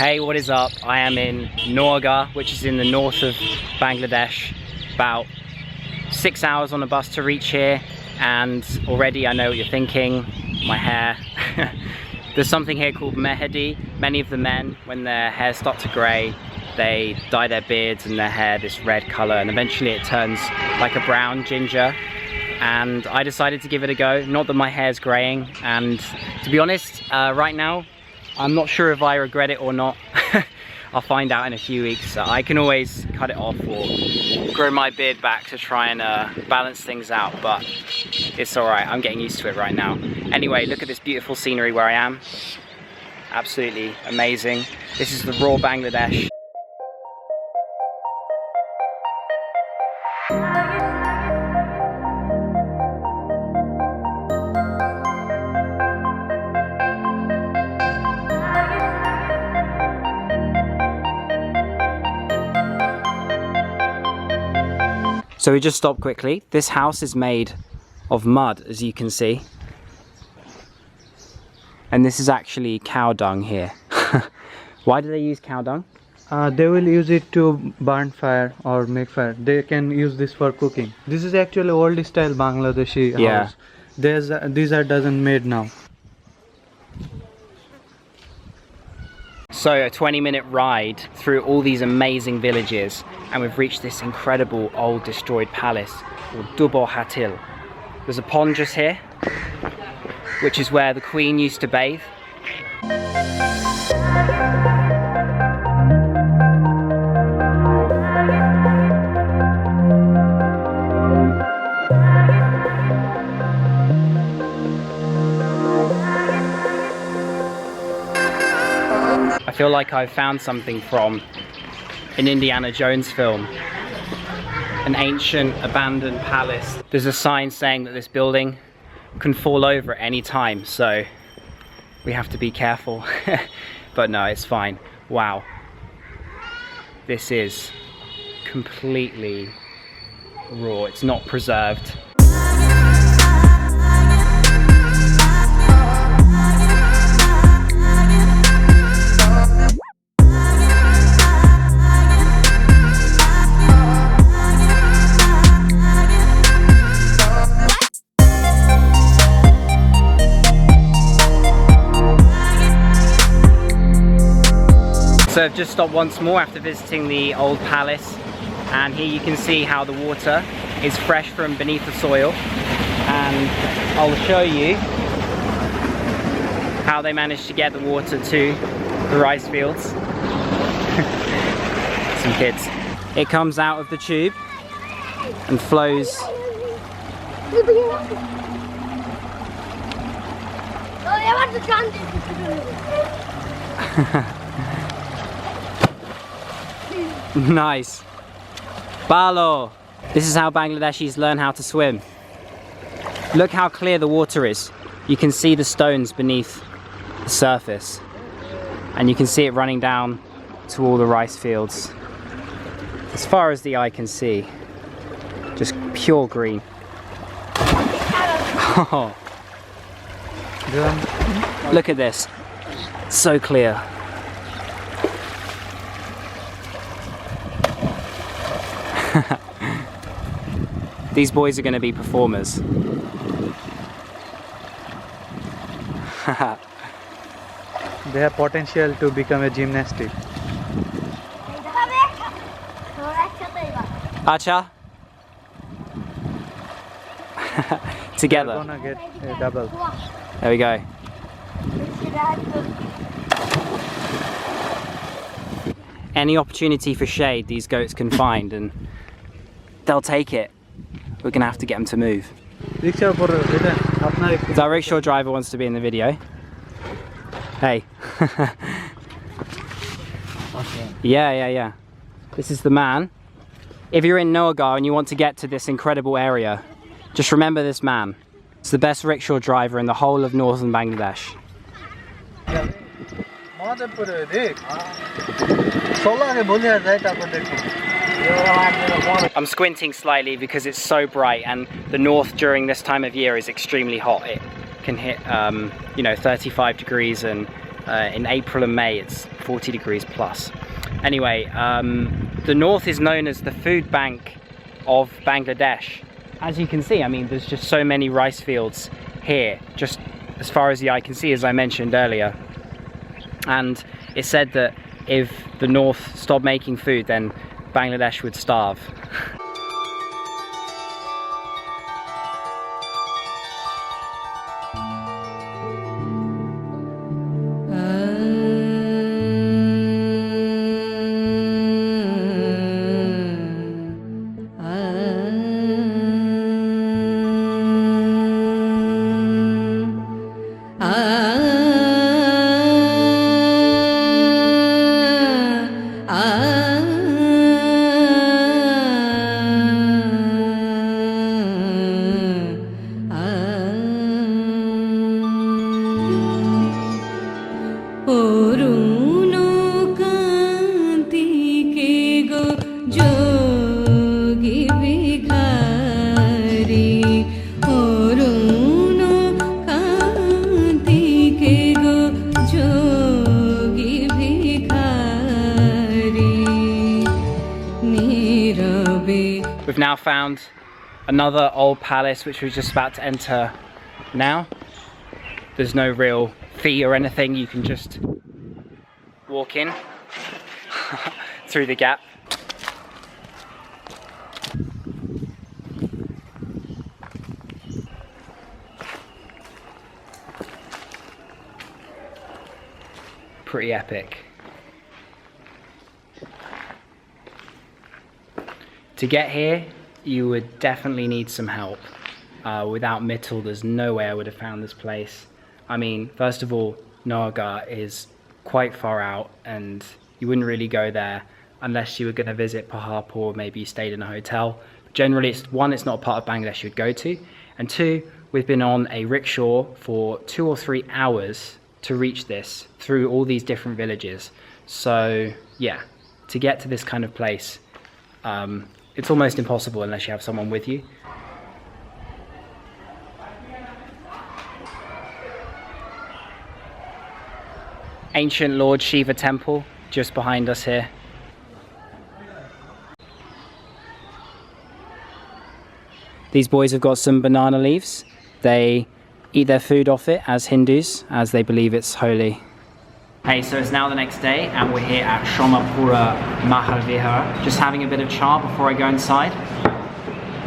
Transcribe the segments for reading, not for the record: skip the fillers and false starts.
Hey, what is up? I am in Noagar, which is in the north of Bangladesh. About 6 hours on a bus to reach here, and already I know what you're thinking. My hair. There's something here called Mehdi. Many of the men, when their hair starts to grey, they dye their beards and their hair this red colour, and eventually it turns like a brown ginger. And I decided to give it a go. Not that my hair's greying, and to be honest, right now I'm not sure if I regret it or not. I'll find out in a few weeks. I can always cut it off or grow my beard back to try and balance things out, but it's alright, I'm getting used to it right now. Anyway, look at this beautiful scenery where I am. Absolutely amazing. This is the raw Bangladesh. So we just stopped quickly. This house is made of mud, as you can see. And this is actually cow dung here. Why do they use cow dung? They will use it to burn fire or make fire. They can use this for cooking. This is actually old style Bangladeshi house. These are doesn't made now. So a 20-minute ride through all these amazing villages, and we've reached this incredible old destroyed palace called Dubo Hatil. There's a pond just here, which is where the Queen used to bathe. I feel like I've found something from an Indiana Jones film. An ancient abandoned palace. There's a sign saying that this building can fall over at any time, so we have to be careful. But no, it's fine. Wow. This is completely raw. It's not preserved. So I've just stopped once more after visiting the old palace, and here you can see how the water is fresh from beneath the soil, and I'll show you how they managed to get the water to the rice fields. Some kids. It comes out of the tube and flows . Nice. Balo. This is how Bangladeshis learn how to swim. Look how clear the water is. You can see the stones beneath the surface, and you can see it running down to all the rice fields. As far as the eye can see, just pure green. Oh. Look at this. So clear. These boys are going to be performers. They have potential to become a gymnastic. Acha. Together. They're gonna get a double. There we go. Any opportunity for shade these goats can find, and they'll take it. We're gonna have to get them to move. The rickshaw driver wants to be in the video. Hey. Yeah. This is the man. If you're in Noagar and you want to get to this incredible area, just remember this man. It's the best rickshaw driver in the whole of northern Bangladesh. I'm squinting slightly because it's so bright, and the north during this time of year is extremely hot. It can hit, you know, 35 degrees and In April and May it's 40 degrees plus. Anyway, the north is known as the food bank of Bangladesh. As you can see, I mean, there's just so many rice fields here, just as far as the eye can see, as I mentioned earlier. And it's said that if the north stopped making food, then Bangladesh would starve. Oruno Kanti ke go jogi bhikhari. Oruno Kanti ke go jogi bhikhari. Nirabe. We've now found another old palace which we're just about to enter now. There's no real fee or anything, you can just walk in through the gap. Pretty epic. To get here, you would definitely need some help. Without Mittel, there's no way I would have found this place. I mean, first of all, Naga is quite far out and you wouldn't really go there unless you were going to visit Paharpur or maybe you stayed in a hotel. Generally, it's not a part of Bangladesh you would go to. And two, we've been on a rickshaw for 2 or 3 hours to reach this through all these different villages. So yeah, to get to this kind of place, it's almost impossible unless you have someone with you. Ancient Lord Shiva temple just behind us here. These boys have got some banana leaves. They eat their food off it as Hindus, as they believe it's holy. Hey, so it's now the next day and we're here at Shomapura Mahavihara, just having a bit of cha before I go inside.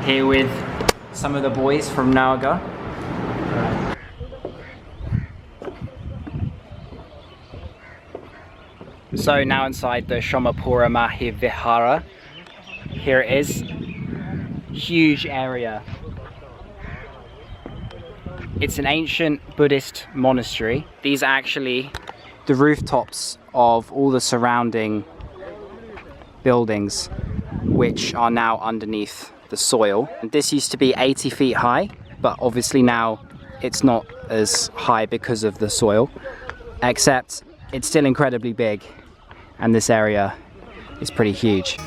Here with some of the boys from Naga. So now inside the Shomapura Mahavihara. Here it is. Huge area. It's an ancient Buddhist monastery. These are actually the rooftops of all the surrounding buildings, which are now underneath the soil. And this used to be 80 feet high, but obviously now it's not as high because of the soil, except it's still incredibly big. And this area is pretty huge.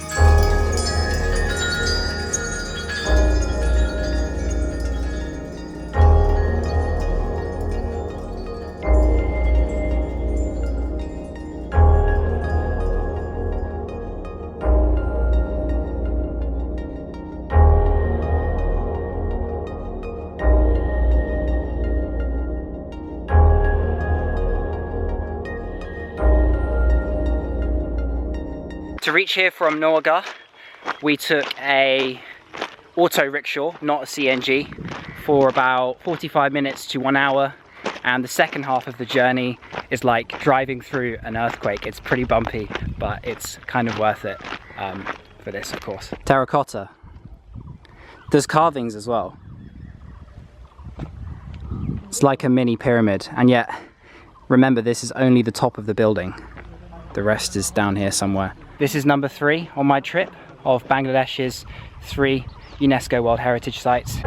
To reach here from Naga, we took a auto rickshaw, not a CNG, for about 45 minutes to 1 hour, and the second half of the journey is like driving through an earthquake. It's pretty bumpy, but it's kind of worth it for this, of course. Terracotta. There's carvings as well. It's like a mini pyramid, and yet remember, this is only the top of the building. The rest is down here somewhere. This is number 3 on my trip of Bangladesh's 3 UNESCO World Heritage Sites.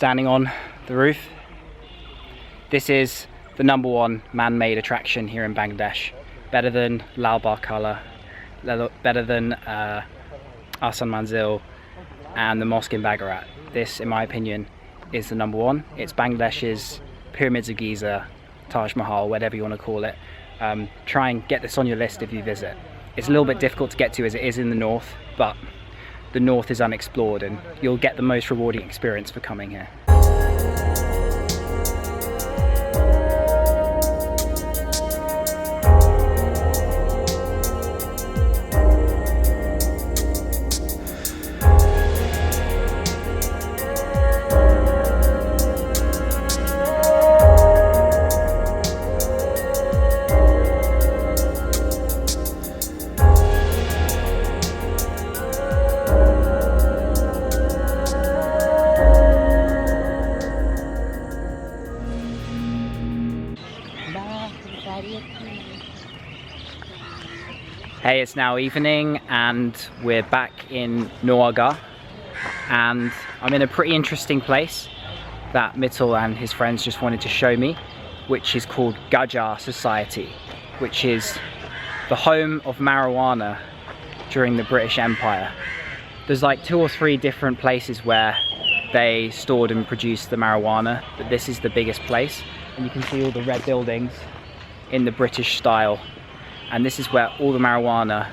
standing on the roof. This is the #1 man-made attraction here in Bangladesh. Better than Lal Bar Kala, better than Ahsan Manzil and the mosque in Bagarat. This, in my opinion, is the #1. It's Bangladesh's Pyramids of Giza, Taj Mahal, whatever you want to call it. Try and get this on your list if you visit. It's a little bit difficult to get to as it is in the north, but the north is unexplored and you'll get the most rewarding experience for coming here. Hey, it's now evening and we're back in Noaga, and I'm in a pretty interesting place that Mittal and his friends just wanted to show me, which is called Gajah Society, which is the home of marijuana during the British Empire. There's like 2 or 3 different places where they stored and produced the marijuana, but this is the biggest place, and you can see all the red buildings in the British style. And this is where all the marijuana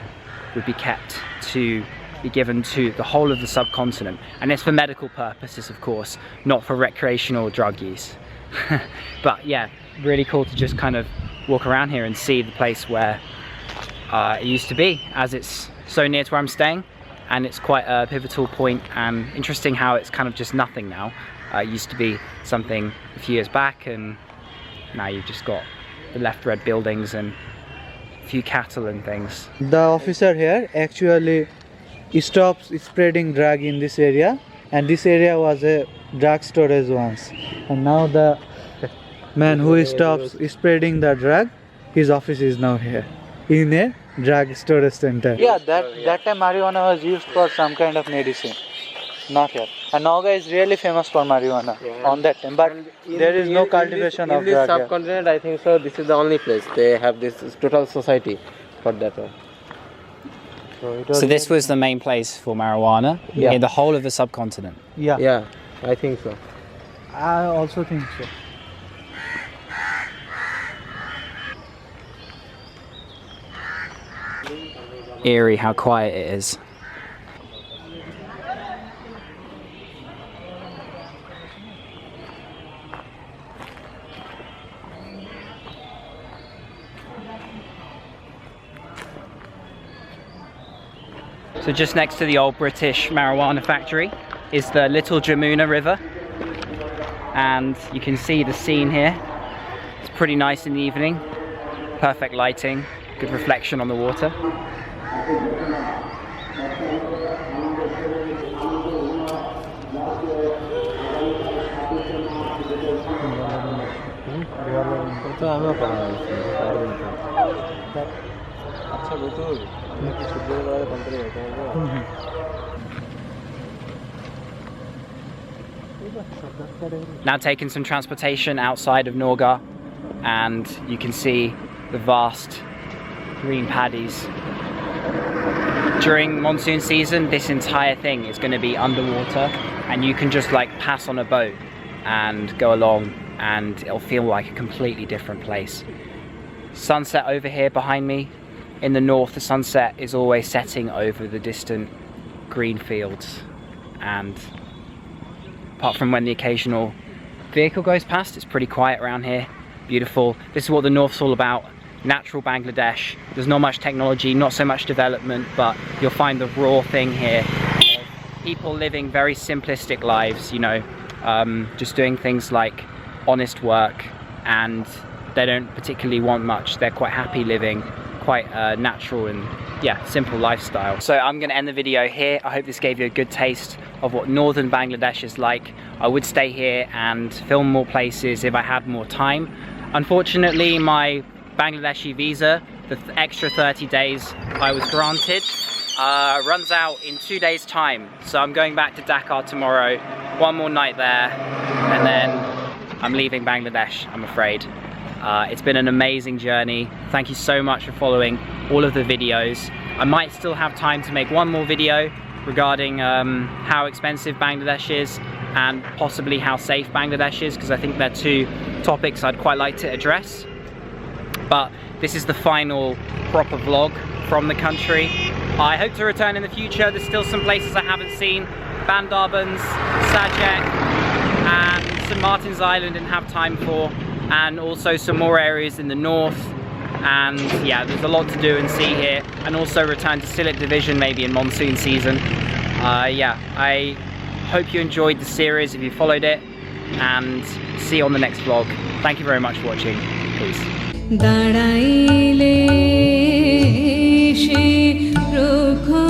would be kept to be given to the whole of the subcontinent. And it's for medical purposes, of course, not for recreational drug use. But yeah, really cool to just kind of walk around here and see the place where it used to be, as it's so near to where I'm staying. And it's quite a pivotal point, and interesting how it's kind of just nothing now. It used to be something a few years back, and now you've just got the left red buildings and few cattle and things. The officer here actually stops spreading drug in this area, and this area was a drug storage once, and now the man who stops spreading the drug, his office is now here in a drug storage center. Yeah, that time marijuana was used for some kind of medicine, not here. And Noga is really famous for marijuana on that time, but there is no cultivation of drug in this subcontinent. I think so. This is the only place they have this total society for that one. So this was the main place for marijuana in the whole of the subcontinent. Yeah, I think so. I also think so. Eerie how quiet it is. So just next to the old British marijuana factory is the Little Jamuna River, and you can see the scene here. It's pretty nice in the evening, perfect lighting, good reflection on the water. Now taking some transportation outside of Noga, and you can see the vast green paddies. During monsoon season, this entire thing is going to be underwater, and you can just like pass on a boat and go along, and it'll feel like a completely different place. Sunset over here behind me. In the north, the sunset is always setting over the distant green fields, and apart from when the occasional vehicle goes past, it's pretty quiet around here. Beautiful. This is what the north's all about. Natural Bangladesh. There's not much technology, not so much development, but you'll find the raw thing here of people living very simplistic lives, you know, just doing things like honest work, and they don't particularly want much. They're quite happy living quite natural and simple lifestyle. So I'm going to end the video here. I hope this gave you a good taste of what northern Bangladesh is like. I would stay here and film more places if I had more time. Unfortunately, my Bangladeshi visa, the extra 30 days I was granted, runs out in 2 days time. So I'm going back to Dhaka tomorrow one more night there, and then I'm leaving Bangladesh, I'm afraid. It's been an amazing journey. Thank you so much for following all of the videos. I might still have time to make one more video regarding how expensive Bangladesh is and possibly how safe Bangladesh is, because I think they're two topics I'd quite like to address. But this is the final proper vlog from the country. I hope to return in the future. There's still some places I haven't seen. Bandarbans, Sajek, and St. Martin's Island didn't have time for, and also some more areas in the north. And yeah, there's a lot to do and see here, and also return to Sylhet Division maybe in monsoon season. Yeah, I hope you enjoyed the series if you followed it, and see you on the next vlog. Thank you very much for watching. Peace. দাঁড়াইলে সে প্রখর